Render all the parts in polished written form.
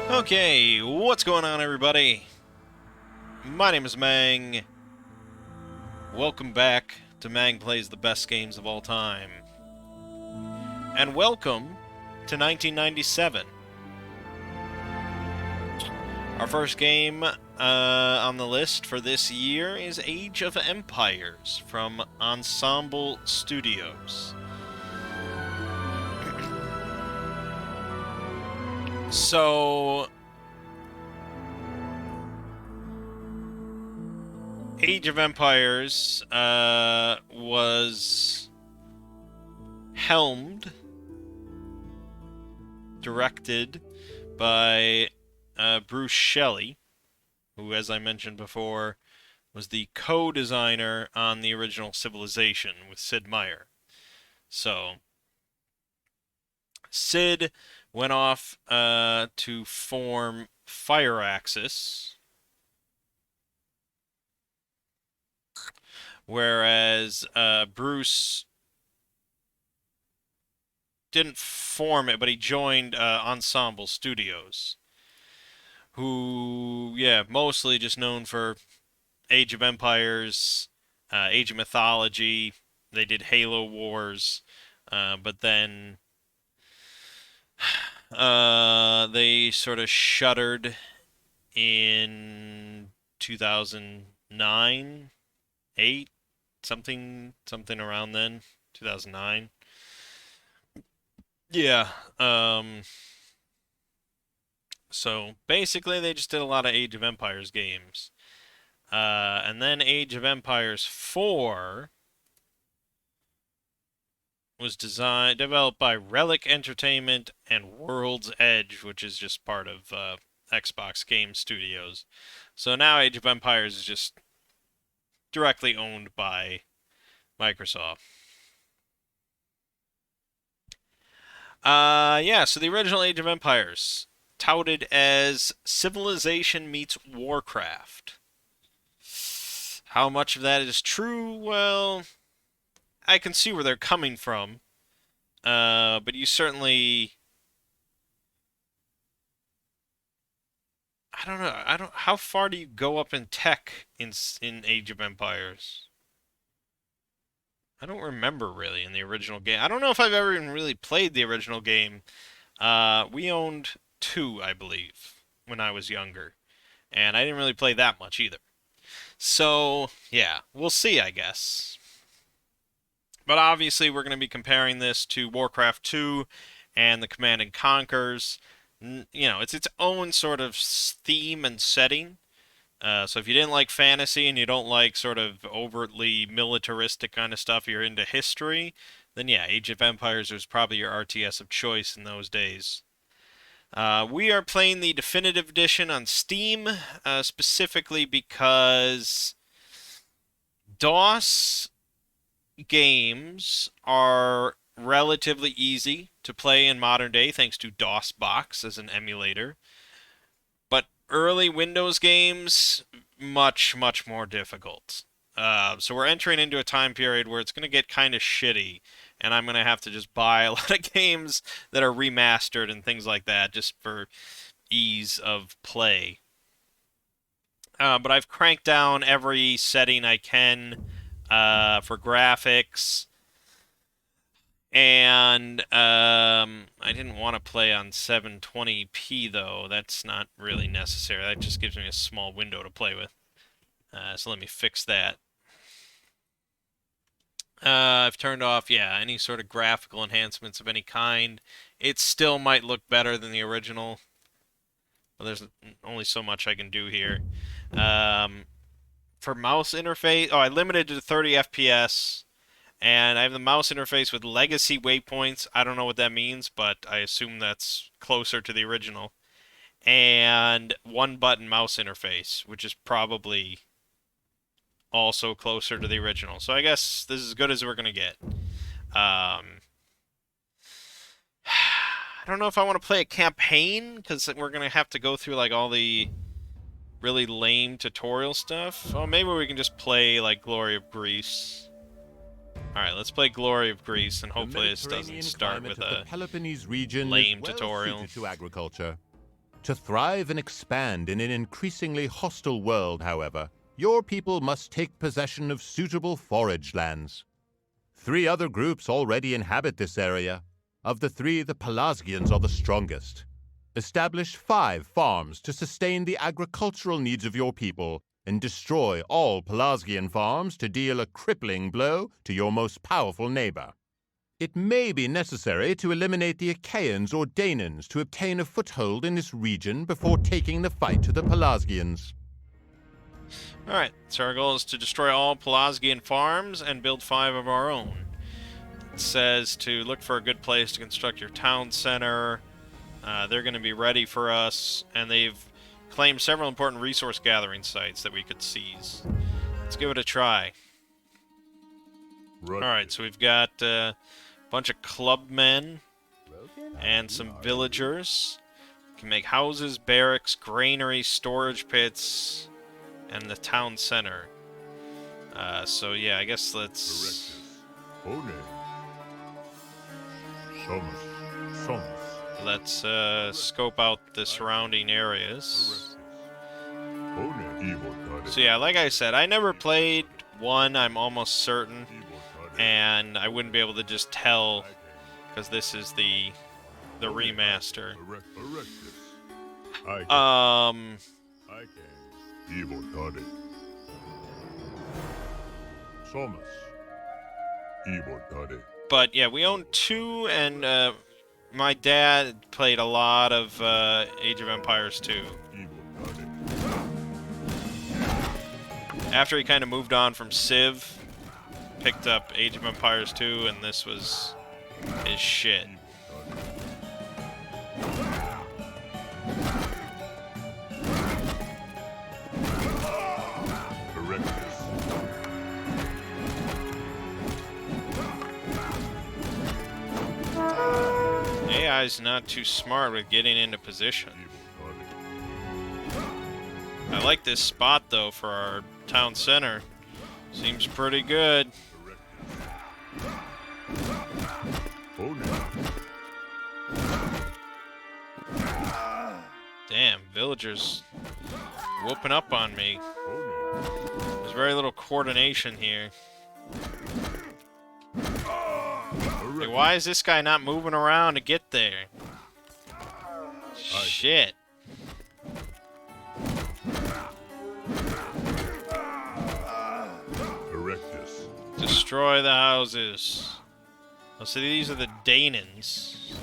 Okay, what's going on, everybody? My name is Mangg. Welcome back to Mangg Plays the Best Games of All Time. And welcome to 1997. Our first game on the list for this year is Age of Empires from Ensemble Studios. So, Age of Empires was helmed, directed by Bruce Shelley, who, as I mentioned before, was the co-designer on the original Civilization with Sid Meier. So, Sid went off to form Firaxis, whereas Bruce didn't form it, but he joined Ensemble Studios, who, yeah, mostly just known for Age of Empires, Age of Mythology. They did Halo Wars, but then they sort of shuttered in 2009, 8, something around then, 2009. Yeah. So basically, they just did a lot of Age of Empires games. And then Age of Empires 4 was developed by Relic Entertainment and World's Edge, which is just part of Xbox Game Studios. So now Age of Empires is just directly owned by Microsoft. Yeah, so the original Age of Empires, touted as Civilization meets Warcraft. How much of that is true? Well, I can see where they're coming from. But you certainly, I don't know. How far do you go up in tech in Age of Empires? I don't remember really in the original game. I don't know if I've ever even really played the original game. We owned two, I believe, when I was younger, and I didn't really play that much either. So, yeah, we'll see, I guess. But obviously, we're going to be comparing this to Warcraft 2 and the Command and Conquers. It's its own sort of theme and setting. So if you didn't like fantasy and you don't like sort of overtly militaristic kind of stuff, you're into history, then yeah, Age of Empires was probably your RTS of choice in those days. We are playing the definitive edition on Steam, specifically because DOS games are relatively easy to play in modern day thanks to DOSBox as an emulator. But early Windows games, much, much more difficult. So we're entering into a time period where it's going to get kind of shitty, and I'm going to have to just buy a lot of games that are remastered and things like that just for ease of play. But I've cranked down every setting I can for graphics. And I didn't want to play on 720p though. That's not really necessary. That just gives me a small window to play with. So let me fix that. I've turned off, yeah, any sort of graphical enhancements of any kind. It still might look better than the original, but there's only so much I can do here. Um, for mouse interface, I limited it to 30 FPS. And I have the mouse interface with legacy waypoints. I don't know what that means, but I assume that's closer to the original. And one button mouse interface, which is probably also closer to the original. So I guess this is as good as we're going to get. I don't know if I want to play a campaign, because we're going to have to go through like all the really lame tutorial stuff. Oh, maybe we can just play like Glory of Greece. Alright, let's play Glory of Greece, and hopefully this doesn't start with a Peloponnese region lame is well tutorial. suited to agriculture. To thrive and expand in an increasingly hostile world, however, your people must take possession of suitable forage lands. 3 other groups already inhabit this area. Of the 3, the Pelasgians are the strongest. Establish 5 farms to sustain the agricultural needs of your people, and destroy all Pelasgian farms to deal a crippling blow to your most powerful neighbor. It may be necessary to eliminate the Achaeans or Danans to obtain a foothold in this region before taking the fight to the Pelasgians. Alright, so our goal is to destroy all Pelasgian farms and build 5 of our own. It says to look for a good place to construct your town center. They're going to be ready for us, and they've claimed several important resource gathering sites that we could seize. Let's give it a try. Alright, so we've got a bunch of clubmen and some villagers. We can make houses, barracks, granaries, storage pits, and the town center. So yeah, I guess let's... Let's scope out the surrounding areas. So yeah, like I said, I never played 1, I'm almost certain. And I wouldn't be able to just tell, because this is the remaster. But yeah, we own 2, and my dad played a lot of Age of Empires 2. After he kind of moved on from Civ, picked up Age of Empires 2, and this was his shit. AI's not too smart with getting into position. I like this spot, though, for our town center. Seems pretty good. Damn, villagers whooping up on me. There's very little coordination here. Hey, why is this guy not moving around to get there? Shit. Destroy the houses. Oh, so these are the Danans.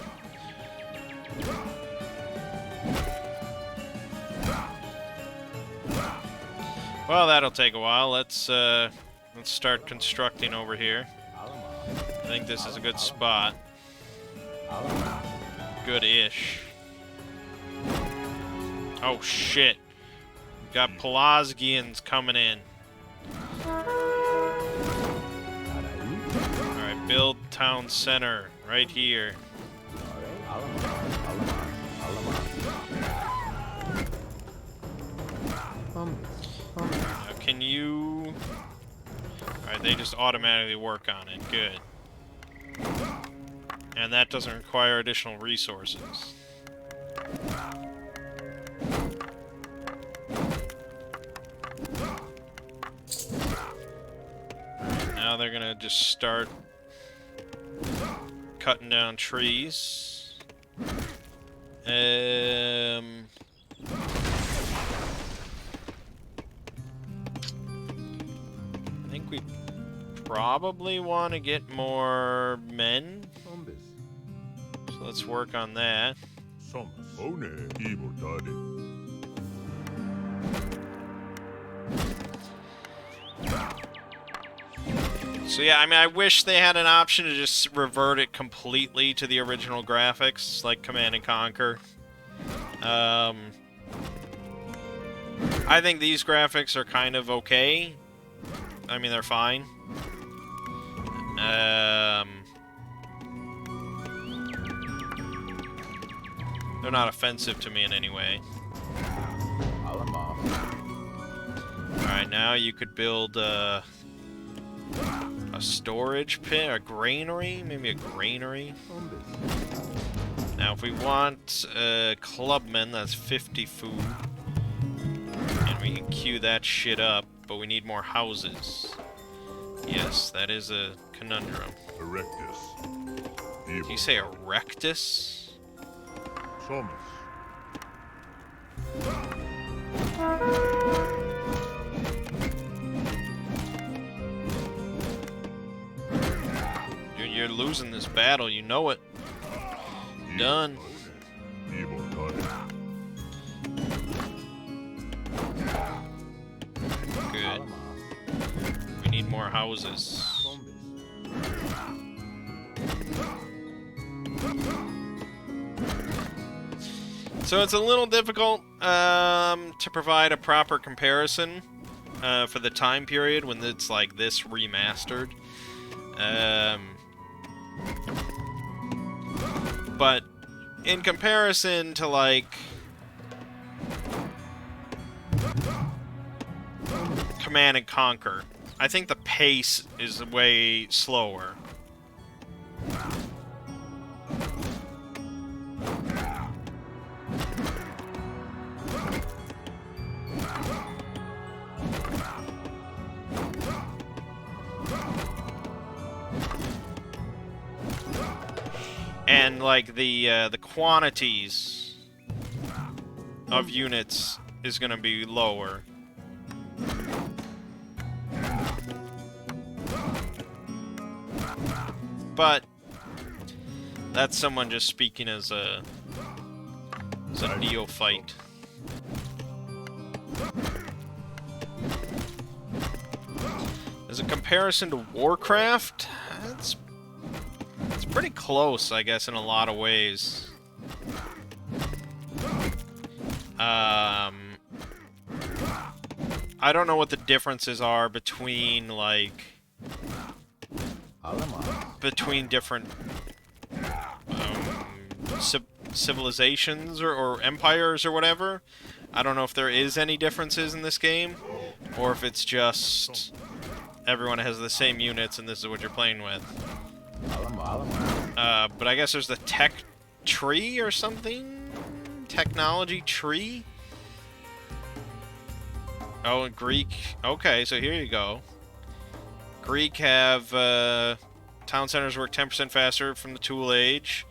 Well, that'll take a while. Let's start constructing over here. I think this is a good spot. Good-ish. Oh shit. We've got Pelasgians coming in. Alright, build town center right here. Now can you... Alright, they just automatically work on it. Good. And that doesn't require additional resources. Now they're gonna just start cutting down trees. I think we probably want to get more men. So let's work on that. So yeah, I mean, I wish they had an option to just revert it completely to the original graphics, like Command & Conquer. I think these graphics are kind of okay. I mean, they're fine. They're not offensive to me in any way. Alright, now you could build a storage pit, a granary? Maybe a granary? Now, if we want clubmen, that's 50 food. And we can queue that shit up, but we need more houses. Yes, that is a conundrum. Erectus. Did you say Erectus? Somus. Dude, you're losing this battle, you know it. Done. Good. We need more houses. So it's a little difficult to provide a proper comparison for the time period when it's like this remastered. But in comparison to like Command and Conquer, I think the pace is way slower. And like the quantities of units is gonna be lower. But that's someone just speaking as a neophyte. As a comparison to Warcraft, it's pretty close, I guess, in a lot of ways. I don't know what the differences are between, like, between different civilizations or empires or whatever. I don't know if there is any differences in this game, or if it's just everyone has the same units and this is what you're playing with. But I guess there's the tech tree or something? Technology tree? Oh, and Greek. Okay, so here you go. Greek have, town centers work 10% faster from the tool age.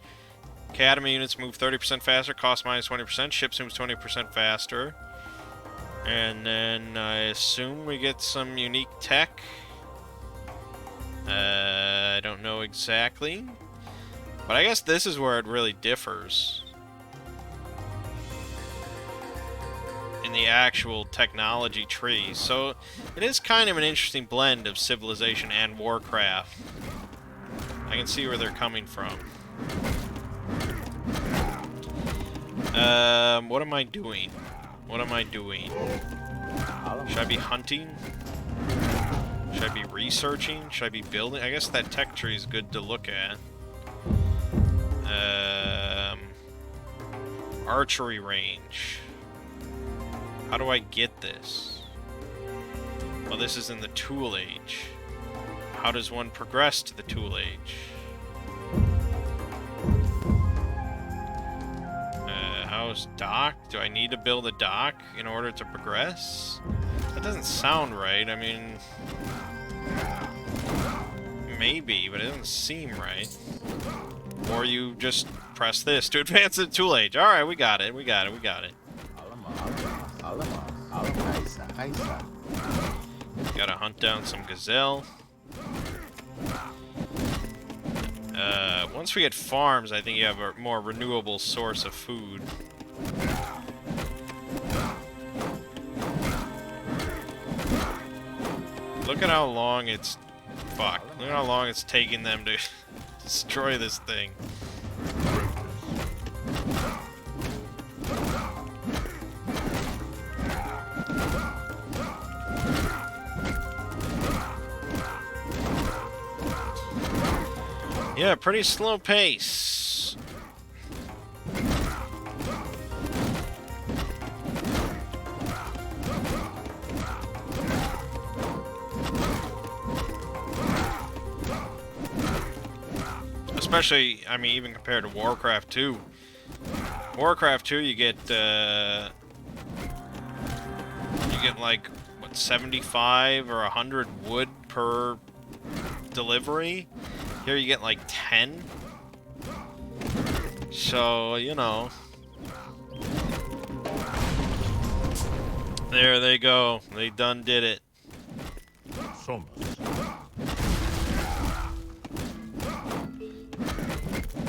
Academy units move 30% faster, cost minus 20%, ships moves 20% faster. And then I assume we get some unique tech. I don't know exactly. But I guess this is where it really differs. In the actual technology tree. So it is kind of an interesting blend of Civilization and Warcraft. I can see where they're coming from. What am I doing? What am I doing? Should I be hunting? Should I be researching? Should I be building? I guess that tech tree is good to look at. Archery range. How do I get this? Well, this is in the tool age. How does one progress to the tool age? How's dock? Do I need to build a dock in order to progress? That doesn't sound right. I mean, maybe, but it doesn't seem right. Or you just press this to advance the tool age. Alright, we got it, we got it, we got it. Gotta hunt down some gazelle. Once we get farms, I think you have a more renewable source of food. Look at how long it's... Fuck. Look at how long it's taking them to destroy this thing. Yeah, pretty slow pace. Especially, I mean, even compared to Warcraft 2. Warcraft 2, you get like what 75 or 100 wood per delivery. Here you get like 10. So, you know. There they go. They done did it. Somos.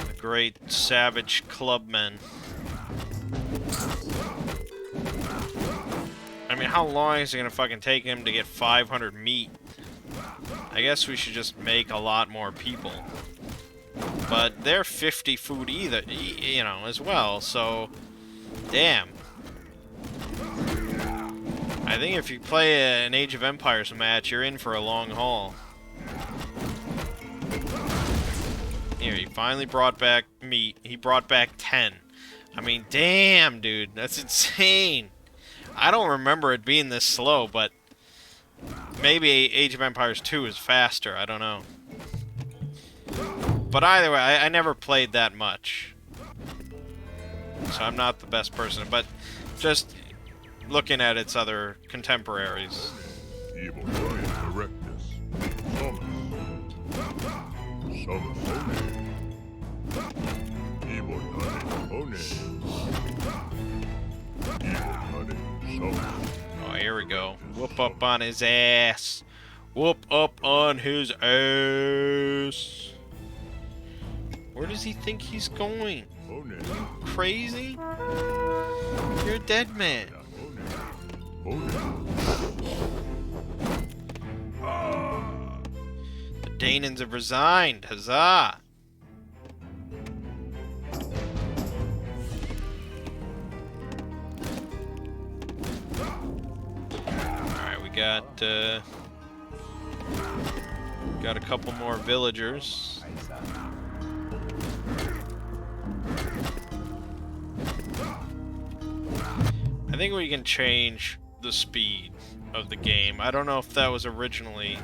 The great savage clubmen. I mean, how long is it gonna fucking take him to get 500 meat? I guess we should just make a lot more people. But they're 50 food either, you know, as well, so... Damn. I think if you play an Age of Empires match, you're in for a long haul. Here, he finally brought back meat. He brought back 10. I mean, damn, dude. That's insane. I don't remember it being this slow, but... Maybe Age of Empires 2 is faster. I don't know. But either way, I never played that much. So I'm not the best person, but just looking at its other contemporaries. Evil erectus. Somos. Evil one. Oh, here we go. Whoop up on his ass. Whoop up on his ass. Where does he think he's going? Are you crazy? You're a dead man. The Danans have resigned. Huzzah! Alright, we got a couple more villagers. I think we can change the speed of the game. I don't know if that was originally,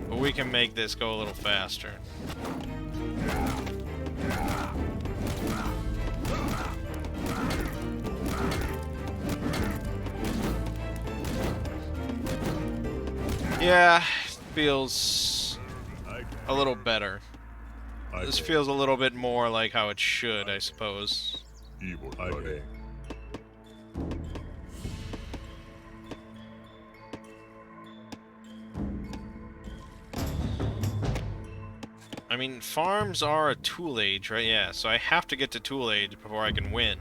but we can make this go a little faster. Yeah, feels a little better. This feels a little bit more like how it should, I suppose. Evil I mean, farms are a tool age, right? Yeah, so I have to get to tool age before I can win.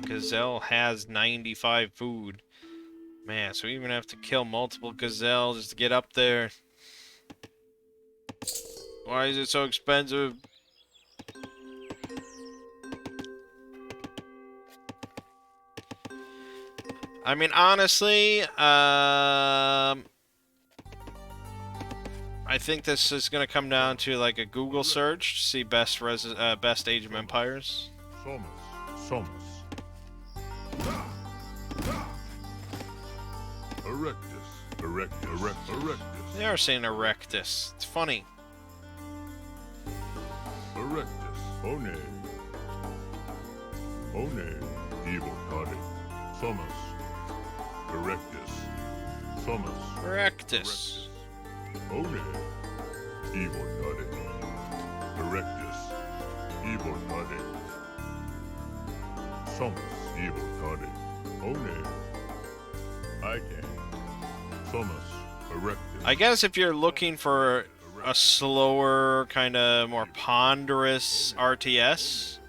Gazelle has 95 food. Man, so we even have to kill multiple gazelles just to get up there. Why is it so expensive? I mean, honestly, I think this is gonna come down to like a Google search to see best Age of Empires. Somos. Erectus. They are saying Erectus. It's funny. Erectus. One. Evil body. Somos. Erectus. Erectus. One. Evil body. Erectus. Evil body. Somos. Evil body. One. I can. Somos. Erectus. I guess if you're looking for a slower, kind of more ponderous RTS,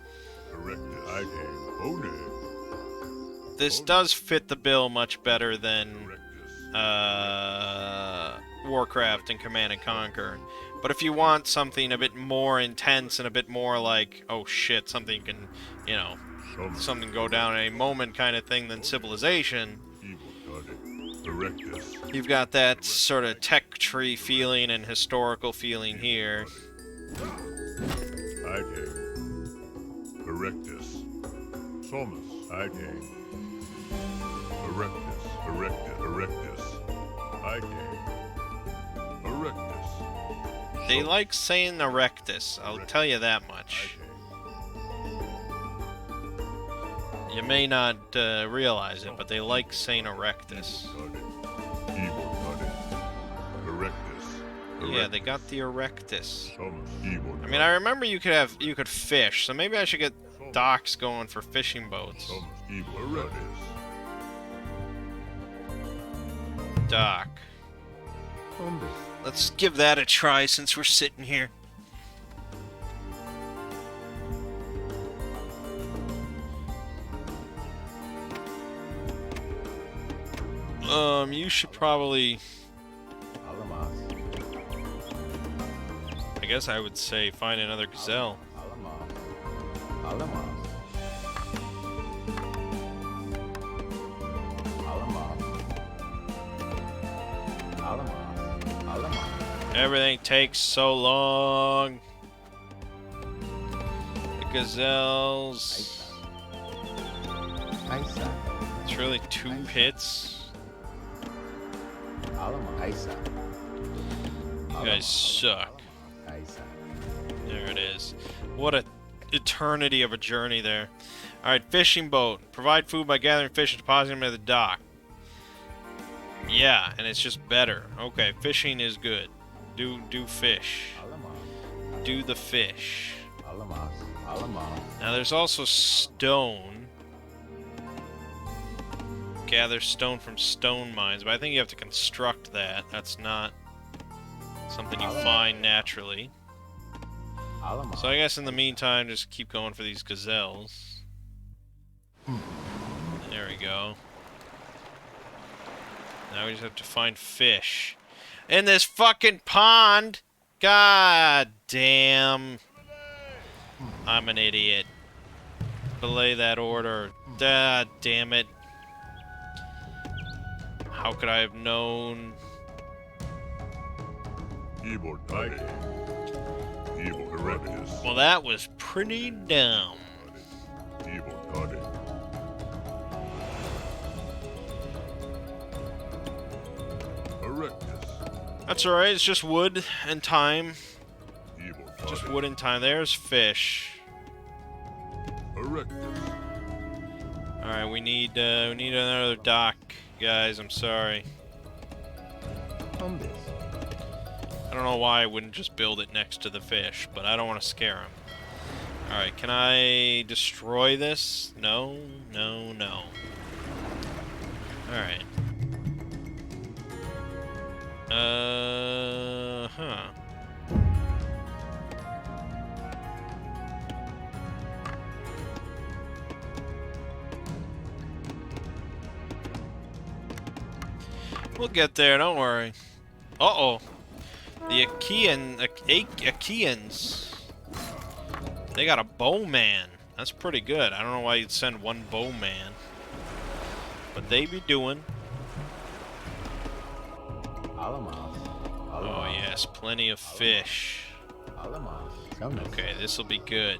Erectus. I can. One. this does fit the bill much better than Warcraft and Command and Conquer. But if you want something a bit more intense and a bit more like, oh shit, something can, you know, something go down in a moment kind of thing than Civilization, you've got that sort of tech tree feeling and historical feeling here. Erectus. Somos. Erectus, erectus, erectus. I came. Erectus. They like saying erectus, I'll tell you that much. You may not realize it, but they like saying erectus. Evil tade. Erectus. Yeah, they got the erectus. Some evil. I mean, I remember you could fish, so maybe I should get docks going for fishing boats. Some evil erectus. Dock. Let's give that a try since we're sitting here. You should probably... I guess I would say find another gazelle. Everything takes so long. The gazelles. It's really 2 hits. You guys suck. There it is. What a eternity of a journey there. Alright, fishing boat. Provide food by gathering fish and depositing them at the dock. Yeah, and it's just better. Okay, fishing is good. Do fish. Do the fish. Now there's also stone. Gather stone from stone mines, but I think you have to construct that. That's not something you find naturally. So I guess in the meantime, just keep going for these gazelles. There we go. Now we just have to find fish. In this fucking pond! God damn. I'm an idiot. Belay that order. God damn it. How could I have known? Evil tade. Evil erectus. Well, that was pretty dumb. Evil tade. Erectus. That's alright, it's just wood and time. Evil Just tade. wood and time. There's fish. Erectus. Alright, we need another dock, guys. I'm sorry. I don't know why I wouldn't just build it next to the fish, but I don't want to scare them. Alright, can I destroy this? No, no, no. Alright. Huh. We'll get there, don't worry. Uh-oh. The Achaeans. They got a bowman. That's pretty good. I don't know why you'd send one bowman. But they be doing. Oh yes, plenty of fish. Okay, this'll be good.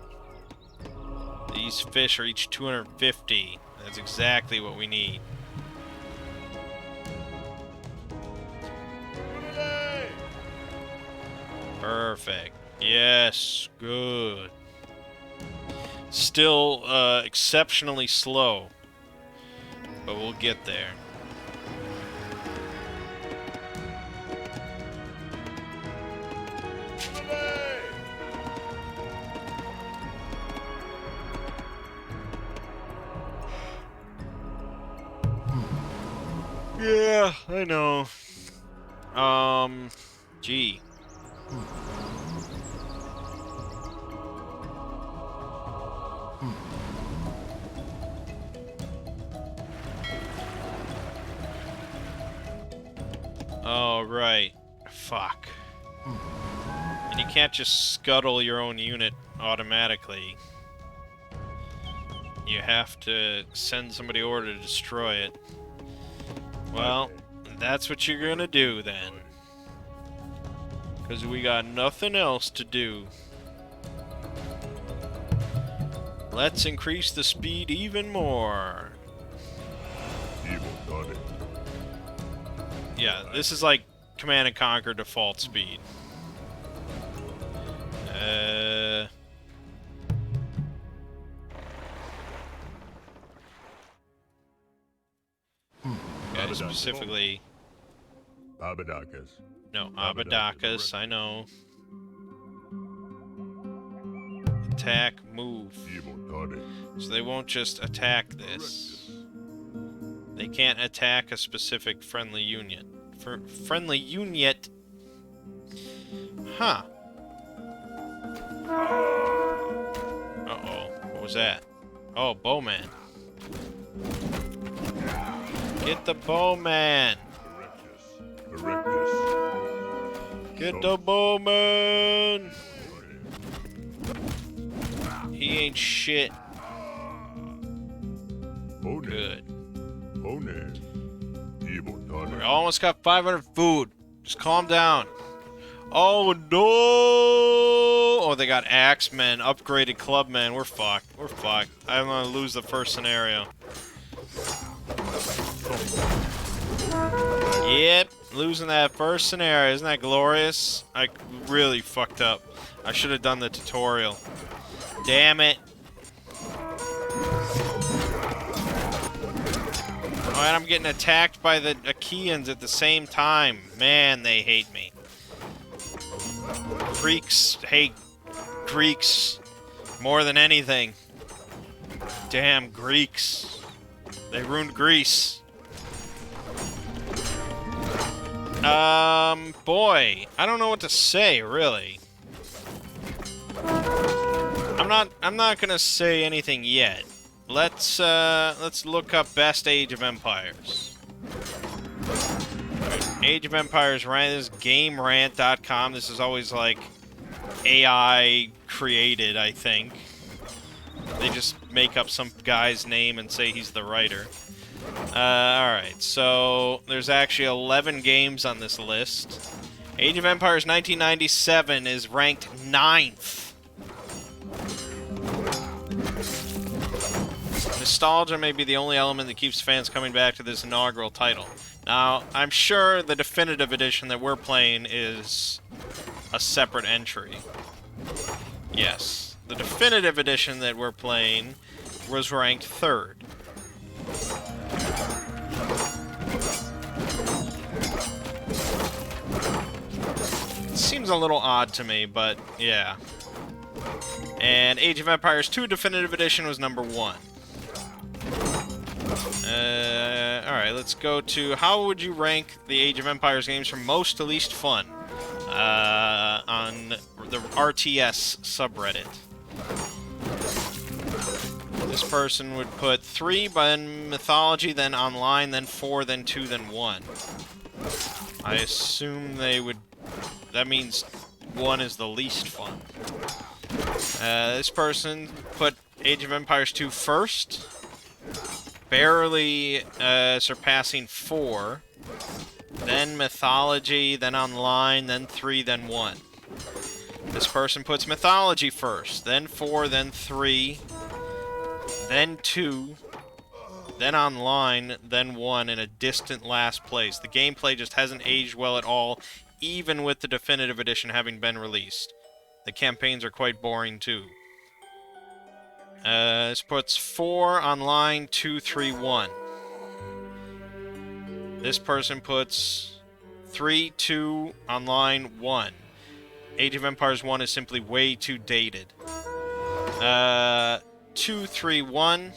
These fish are each 250. That's exactly what we need. Perfect. Yes, good. Still exceptionally slow, but we'll get there. Yeah, I know. Gee. Oh, right. Fuck. And you can't just scuttle your own unit automatically. You have to send somebody over to destroy it. Well, that's what you're gonna do then. Because we got nothing else to do. Let's increase the speed even more. Yeah, this is like Command and Conquer default speed. Okay, specifically... Abaddacus. No, Abaddacus, Abaddacus, I know. Attack, move. Evil Tade. So they won't just attack this. They can't attack a specific friendly unit. Friendly unit? Huh. Uh-oh. What was that? Oh, Bowman. Get the Bowman! Erectus. Get the Bowman! He ain't shit. One. Good. One. Evil We Tade. almost got 500 food. Just calm down. Oh no! Oh, they got Axemen, upgraded Clubmen. We're fucked. We're fucked. I'm gonna lose the first scenario. Yep, losing that first scenario. Isn't that glorious? I really fucked up. I should have done the tutorial. Damn it. Oh, and I'm getting attacked by the Achaeans at the same time. Man, they hate me. Greeks hate Greeks more than anything. Damn Greeks. They ruined Greece. Boy, I don't know what to say, really. I'm not gonna say anything yet. Let's look up best Age of Empires. Right, Age of Empires rant. This is GameRant.com. This is always like AI created, I think. They just make up some guy's name and say he's the writer. Alright, so there's actually 11 games on this list. Age of Empires 1997 is ranked 9th. Nostalgia may be the only element that keeps fans coming back to this inaugural title. Now, I'm sure the definitive edition that we're playing is a separate entry. Yes, the definitive edition that we're playing was ranked 3rd. It seems a little odd to me, but yeah. And Age of Empires 2 Definitive Edition was number 1. Alright, let's go to how would you rank the Age of Empires games from most to least fun on the RTS subreddit. This person would put 3, then Mythology, then Online, then 4, then 2, then 1. I assume they would... That means 1 is the least fun. This person put Age of Empires 2 first, barely surpassing 4, then Mythology, then Online, then 3, then 1. This person puts Mythology first, then 4, then 3, then 2, then Online, then 1 in a distant last place. The gameplay just hasn't aged well at all, even with the definitive edition having been released. The campaigns are quite boring too. This puts 4 Online, 2, 3, 1. This person puts 3, 2, Online, 1. Age of Empires 1 is simply way too dated. 2, 3, 1.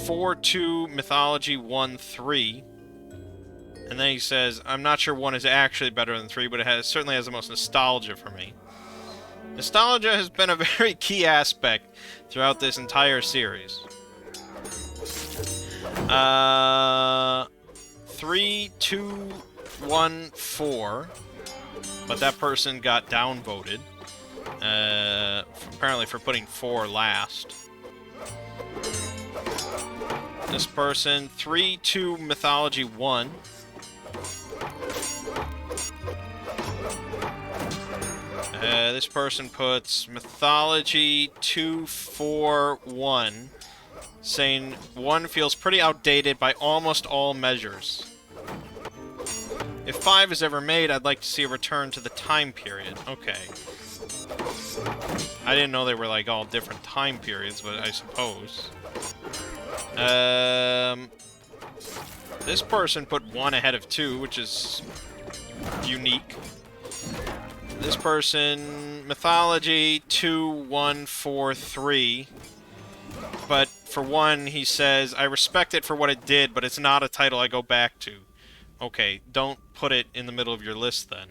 4, 2, Mythology, 1, 3. And then he says, I'm not sure 1 is actually better than 3, but it certainly has the most nostalgia for me. Nostalgia has been a very key aspect throughout this entire series. 3, 2, 1, 4. But that person got downvoted. Apparently for putting 4 last. This person, 3, 2, Mythology, 1. This person puts Mythology 2, 4, 1. saying 1 feels pretty outdated by almost all measures. If 5 is ever made, I'd like to see a return to the time period. Okay. I didn't know they were like all different time periods, but I suppose. This person put 1 ahead of 2, which is unique. This person, mythology, 2, 1, 4, 3. But for 1, he says, I respect it for what it did, but it's not a title I go back to. Okay, don't put it in the middle of your list then.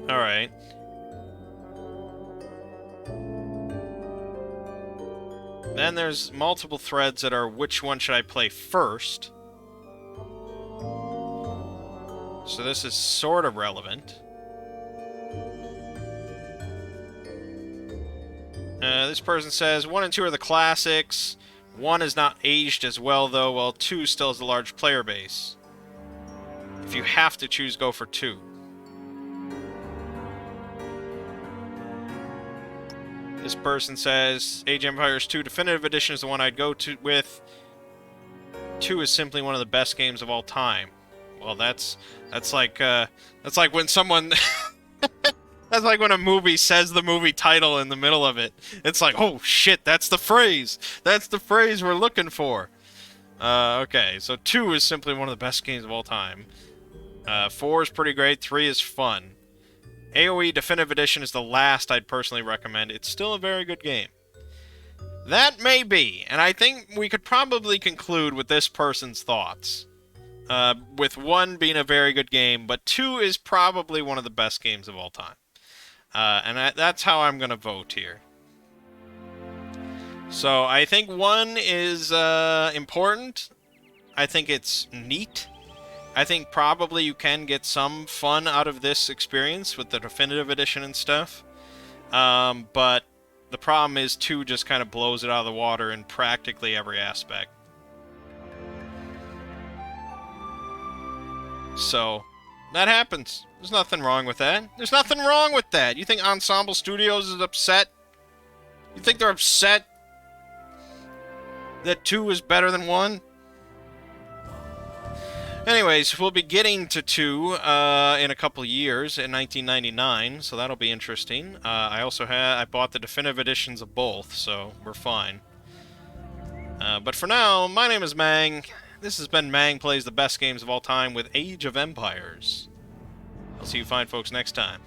Alright. Then there's multiple threads that are which one should I play first. So this is sort of relevant. This person says 1 and 2 are the classics. 1 is not aged as well though, while 2 still has a large player base. If you have to choose, go for 2. This person says, Age of Empires 2 Definitive Edition is the one I'd go to with. 2 is simply one of the best games of all time. Well, that's like when someone that's like when a movie says the movie title in the middle of it. It's like, oh shit, that's the phrase. That's the phrase we're looking for. Okay, so 2 is simply one of the best games of all time. 4 is pretty great. 3 is fun. AoE Definitive Edition is the last I'd personally recommend. It's still a very good game. That may be, and I think we could probably conclude with this person's thoughts. With 1 being a very good game, but 2 is probably one of the best games of all time. And that's how I'm going to vote here. So I think 1 is important. I think it's neat. I think probably you can get some fun out of this experience with the Definitive Edition and stuff. But the problem is 2 just kind of blows it out of the water in practically every aspect. So, that happens. There's nothing wrong with that. There's nothing wrong with that. You think Ensemble Studios is upset? You think they're upset that 2 is better than 1? Anyways, we'll be getting to 2 in a couple years, in 1999, so that'll be interesting. I bought the definitive editions of both, so we're fine. But for now, my name is Mangg. This has been Mangg Plays the Best Games of All Time with Age of Empires. I'll see you fine folks next time.